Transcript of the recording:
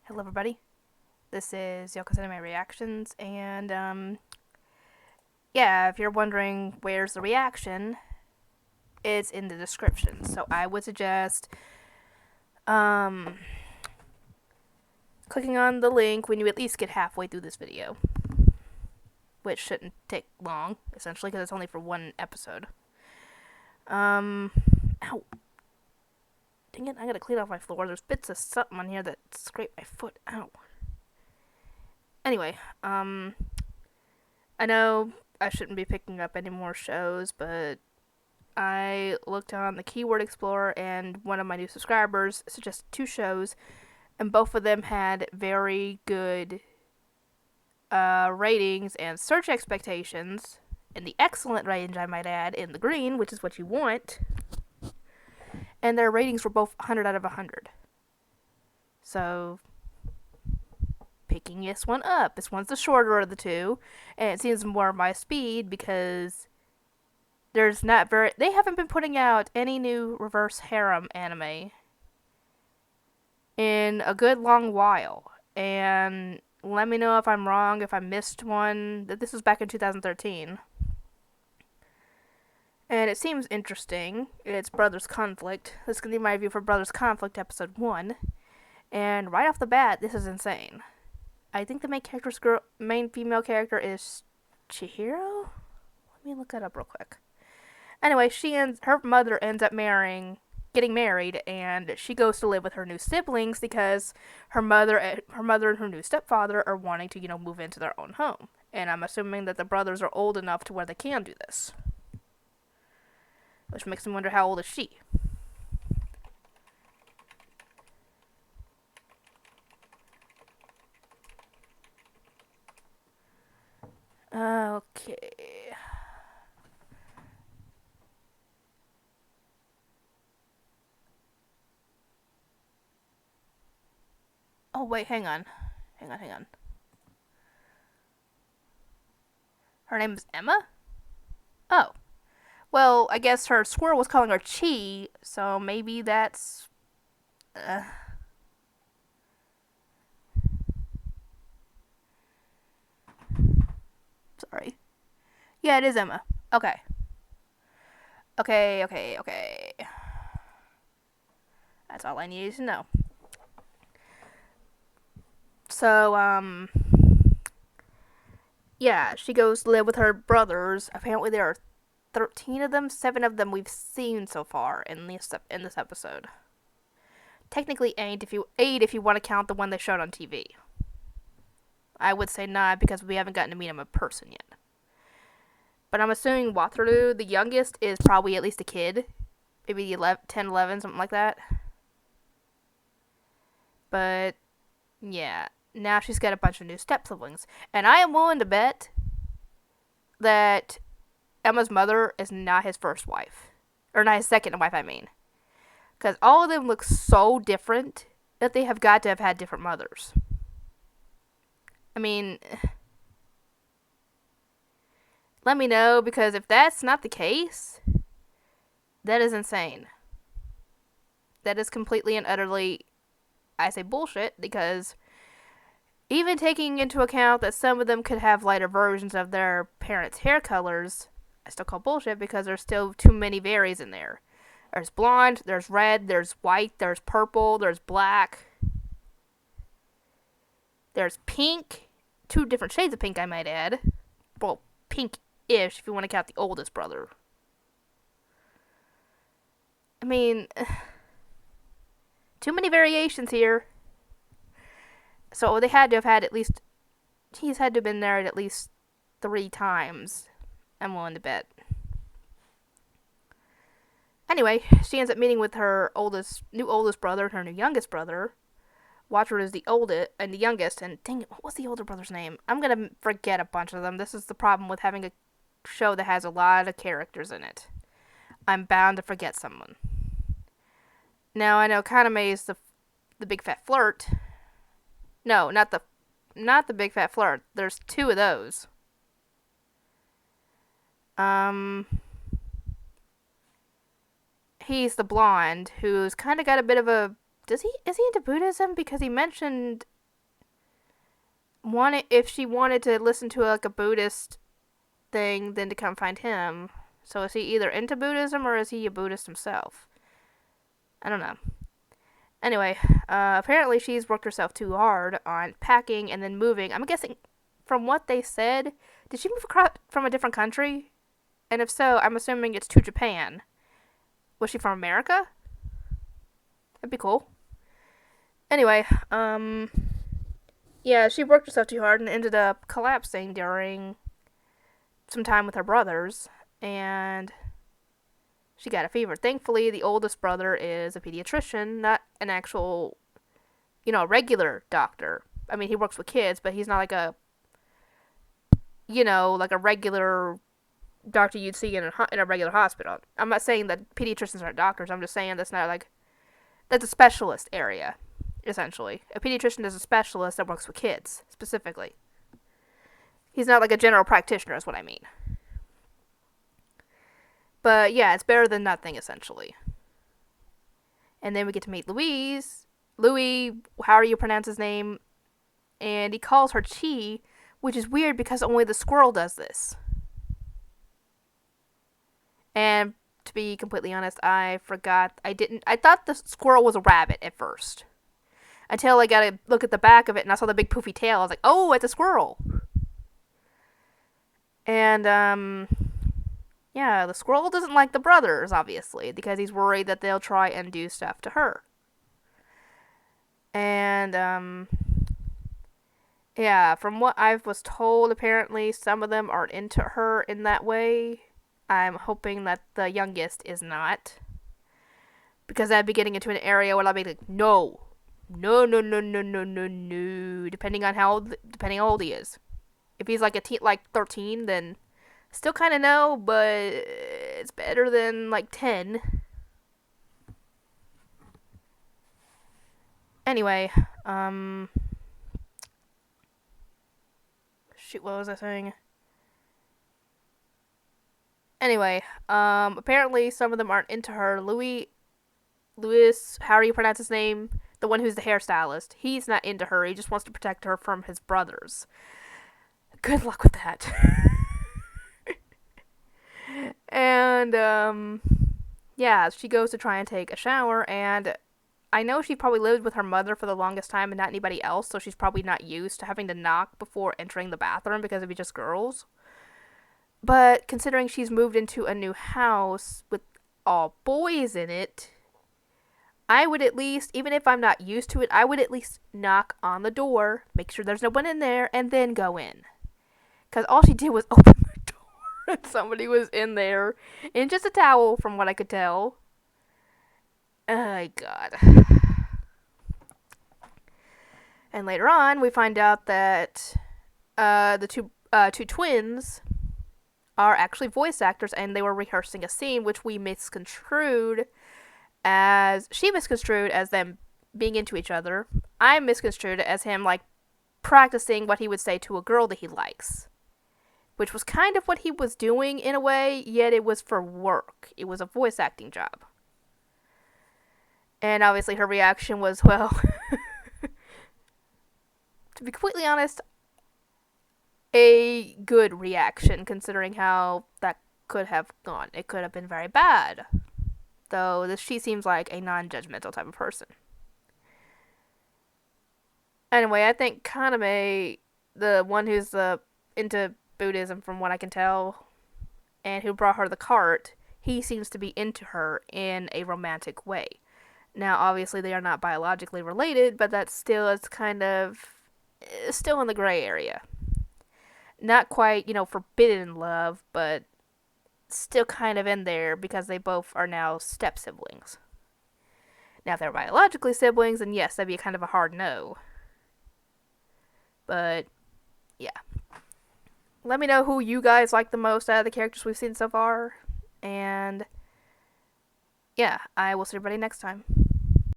Hello, everybody. This is Yoko's Anime Reactions, and yeah, if you're wondering where's the reaction, it's in the description. So I would suggest um clicking on the link when you at least get halfway through this video, which shouldn't take long, essentially, because it's only for one episode. Ow. Dang it, I gotta clean off my floor. There's bits of something on here that scraped my foot. Ow. Anyway, I know I shouldn't be picking up any more shows, but I looked on the Keyword Explorer and one of my new subscribers suggested two shows, and both of them had very good ratings and search expectations, in the excellent range, I might add, in the green, which is what you want, and their ratings were both 100 out of 100. So, picking this one up. This one's the shorter of the two, and it seems more my speed because they haven't been putting out any new reverse harem anime in a good long while. And let me know if I'm wrong, if I missed one. This was back in 2013. And it seems interesting. It's Brothers Conflict. This is going to be my review for Brothers Conflict episode 1. And right off the bat, this is insane. I think the main female character is Chihiro? Let me look that up real quick. Anyway, her mother ends up getting married, and she goes to live with her new siblings because her mother and her new stepfather are wanting to, move into their own home. And I'm assuming that the brothers are old enough to where they can do this. Which makes me wonder, how old is she? Okay. Oh, wait, hang on. Hang on. Her name is Emma? Oh. Well, I guess her squirrel was calling her Chi, so maybe that's... Sorry. Yeah, it is Emma. Okay. Okay. That's all I needed to know. So, yeah, she goes to live with her brothers. Apparently there are 13 of them. 7 of them we've seen so far in this episode. Technically 8 if you want to count the one they showed on TV. I would say not, because we haven't gotten to meet him in person yet. But I'm assuming Wataru, the youngest, is probably at least a kid. Maybe 10, 11, something like that. But, yeah. Now she's got a bunch of new step-siblings. And I am willing to bet that Emma's mother is not his first wife. Or not his second wife, I mean. Because all of them look so different that they have got to have had different mothers. I mean, let me know, because if that's not the case, that is insane. That is completely and utterly, I say, bullshit, because even taking into account that some of them could have lighter versions of their parents' hair colors, I still call bullshit, because there's still too many varies in there. There's blonde, there's red, there's white, there's purple, there's black. There's pink. 2 different shades of pink, I might add. Well, pink-ish, if you want to count the oldest brother. I mean, too many variations here. So they had to have had he's had to have been married at least 3 times, I'm willing to bet. Anyway, she ends up meeting with her new oldest brother and her new youngest brother. Watcher is the oldest and the youngest, and dang it, what was the older brother's name? I'm gonna forget a bunch of them. This is the problem with having a show that has a lot of characters in it. I'm bound to forget someone. Now I know Kaname is the big fat flirt. No, not the big fat flirt. There's 2 of those. He's the blonde who's kind of got a bit of a... Is he into Buddhism? Because he mentioned if she wanted to listen to like a Buddhist thing, then to come find him. So is he either into Buddhism or is he a Buddhist himself? I don't know. Anyway, apparently she's worked herself too hard on packing and then moving. I'm guessing from what they said, did she move across from a different country? And if so, I'm assuming it's to Japan. Was she from America? That'd be cool. Anyway, yeah, she worked herself too hard and ended up collapsing during some time with her brothers, and she got a fever. Thankfully, the oldest brother is a pediatrician, not an actual, regular doctor. I mean, he works with kids, but he's not like like a regular doctor you'd see in a regular hospital. I'm not saying that pediatricians aren't doctors. I'm just saying that's a specialist area, essentially. A pediatrician is a specialist that works with kids, specifically. He's not like a general practitioner, is what I mean. But yeah, it's better than nothing, essentially. And then we get to meet Louis, however you pronounce his name, and he calls her Chi, which is weird because only the squirrel does this. And to be completely honest, I thought the squirrel was a rabbit at first. Until I got to look at the back of it and I saw the big poofy tail. I was like, oh, it's a squirrel. And, yeah, the squirrel doesn't like the brothers, obviously, because he's worried that they'll try and do stuff to her. And, yeah, from what I was told, apparently some of them aren't into her in that way. I'm hoping that the youngest is not. Because I'd be getting into an area where I'll be like, no. No, no, no, no, no, no, no. Depending how old he is. If he's like 13, then still kind of no, but it's better than like 10. Anyway, shoot, what was I saying? Anyway, apparently some of them aren't into her. Louis, how do you pronounce his name? The one who's the hairstylist. He's not into her. He just wants to protect her from his brothers. Good luck with that. And, yeah, she goes to try and take a shower, and I know she probably lived with her mother for the longest time and not anybody else, so she's probably not used to having to knock before entering the bathroom because it'd be just girls. But considering she's moved into a new house with all boys in it, I would at least, even if I'm not used to it, I would at least knock on the door, make sure there's no one in there, and then go in. Because all she did was open the door and somebody was in there in just a towel, from what I could tell. Oh, God. And later on, we find out that the two twins are actually voice actors, and they were rehearsing a scene which she misconstrued as them being into each other. I misconstrued it as him, like, practicing what he would say to a girl that he likes. Which was kind of what he was doing in a way, yet it was for work. It was a voice acting job. And obviously her reaction was, well, to be completely honest, a good reaction, considering how that could have gone. It could have been very bad. Though she seems like a non-judgmental type of person. Anyway, I think Kaname, the one who's into Buddhism from what I can tell, and who brought her the cart, he seems to be into her in a romantic way. Now, obviously, they are not biologically related, but that still is still in the gray area. Not quite, forbidden love, but still kind of in there because they both are now step siblings. Now, if they're biologically siblings, then yes, that'd be kind of a hard no. But, yeah. Let me know who you guys like the most out of the characters we've seen so far. And, yeah, I will see everybody next time.